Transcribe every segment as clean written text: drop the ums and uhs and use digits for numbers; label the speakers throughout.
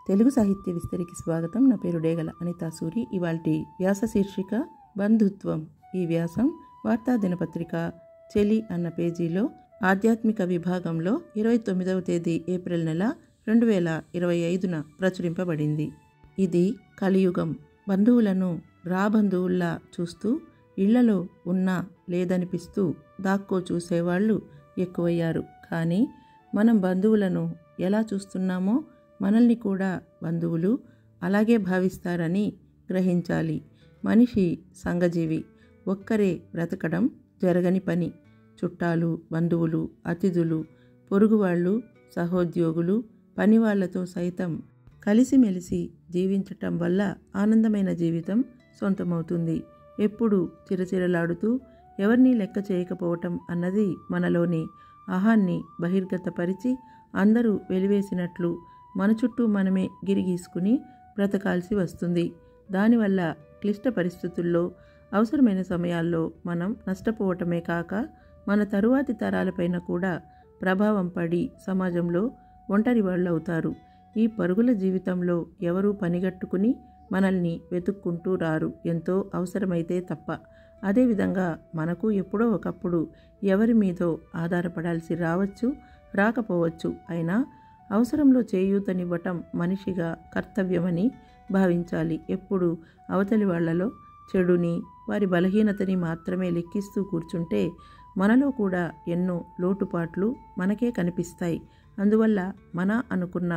Speaker 1: తెలుగు సాహిత్య విస్తరికి స్వాగతం. నా పేరు డేగల అనితా సూరి. ఇవాల్టి వ్యాస శీర్షిక బంధుత్వం. ఈ వ్యాసం వార్తా దినపత్రిక చెలి అన్న పేజీలో ఆధ్యాత్మిక విభాగంలో 29వ తేదీ ఏప్రిల్ నెల 2025న ప్రచురింపబడింది. ఇది కలియుగం. బంధువులను రాబంధువుల్లా చూస్తూ ఇళ్లలో ఉన్నా లేదనిపిస్తూ దాక్కో చూసేవాళ్ళు ఎక్కువయ్యారు. కానీ మనం బంధువులను ఎలా చూస్తున్నామో మనల్ని కూడా బంధువులు అలాగే భావిస్తారని గ్రహించాలి. మనిషి సంఘజీవి. ఒక్కరే బ్రతకడం జరగని పని. చుట్టాలు, బంధువులు, అతిథులు, పొరుగువాళ్ళు, సహోద్యోగులు, పనివాళ్లతో సైతం కలిసిమెలిసి జీవించటం వల్ల ఆనందమైన జీవితం సొంతమవుతుంది. ఎప్పుడు చిరచిరలాడుతూ ఎవరినీ లెక్క చేయకపోవటం అన్నది మనలోని అహాన్ని బహిర్గతపరిచి అందరూ వెలివేసినట్లు మన చుట్టూ మనమే గిరిగీసుకుని బ్రతకాల్సి వస్తుంది. దానివల్ల క్లిష్ట పరిస్థితుల్లో, అవసరమైన సమయాల్లో మనం నష్టపోవటమే కాక మన తరువాతి తరాలపైన కూడా ప్రభావం పడి సమాజంలో ఒంటరి వాళ్ళు అవుతారు. ఈ పరుగుల జీవితంలో ఎవరూ పనిగట్టుకుని మనల్ని వెతుక్కుంటూ రారు, ఎంతో అవసరమైతే తప్ప. అదేవిధంగా మనకు ఎప్పుడో ఒకప్పుడు ఎవరి మీదో ఆధారపడాల్సి రావచ్చు, రాకపోవచ్చు. అయినా అవసరంలో చేయూతనివ్వటం మనిషిగా కర్తవ్యమని భావించాలి. ఎప్పుడు అవతలి వాళ్లలో చెడుని, వారి బలహీనతని మాత్రమే లెక్కిస్తూ కూర్చుంటే మనలో కూడా ఎన్నో లోటుపాట్లు మనకే కనిపిస్తాయి. అందువల్ల మన అనుకున్న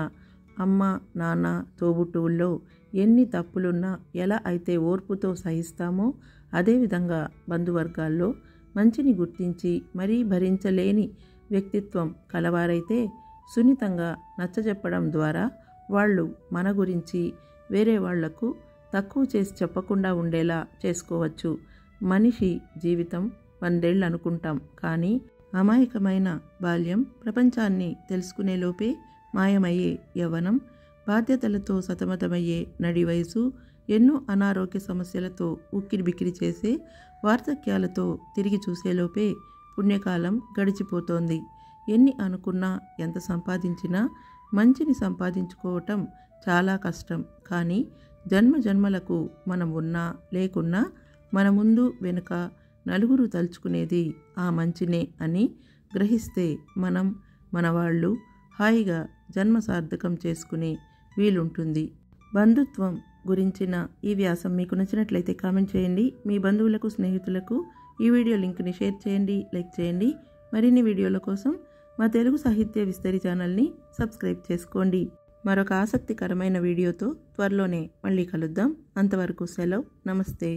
Speaker 1: అమ్మ, నాన్న, తోబుట్టువుల్లో ఎన్ని తప్పులున్నా ఎలా అయితే ఓర్పుతో సహిస్తామో అదేవిధంగా బంధువర్గాల్లో మంచిని గుర్తించి మరీ భరించలేని వ్యక్తిత్వం కలవారైతే సున్నితంగా నచ్చజెప్పడం ద్వారా వాళ్ళు మన గురించి వేరే వాళ్లకు తక్కువ చేసి చెప్పకుండా ఉండేలా చేసుకోవచ్చు. మనిషి జీవితం 100 ఏళ్ళు అనుకుంటాం, కానీ అమాయకమైన బాల్యం ప్రపంచాన్ని తెలుసుకునేలోపే మాయమయ్యే యవ్వనం, బాధ్యతలతో సతమతమయ్యే నడి వయసు, ఎన్నో అనారోగ్య సమస్యలతో ఉక్కిరిబిక్కిరి చేసే వార్ధక్యాలతో తిరిగి చూసేలోపే పుణ్యకాలం గడిచిపోతోంది. ఎన్ని అనుకున్నా, ఎంత సంపాదించినా మంచిని సంపాదించుకోవటం చాలా కష్టం. కానీ జన్మలకు మనం ఉన్నా లేకున్నా మన ముందు వెనుక నలుగురు తలుచుకునేది ఆ మంచినే అని గ్రహిస్తే మనం, మనవాళ్ళు హాయిగా జన్మ సార్థకం చేసుకునే వీలుంటుంది. బంధుత్వం గురించిన ఈ వ్యాసం మీకు నచ్చినట్లయితే కామెంట్ చేయండి. మీ బంధువులకు, స్నేహితులకు ఈ వీడియో లింక్ని షేర్ చేయండి, లైక్ చేయండి. మరిన్ని వీడియోల కోసం మా తెలుగు సాహిత్య విస్తరి ఛానల్ని సబ్స్క్రైబ్ చేసుకోండి. మరొక ఆసక్తికరమైన వీడియోతో త్వరలోనే మళ్ళీ కలుద్దాం. అంతవరకు సెలవు. నమస్తే.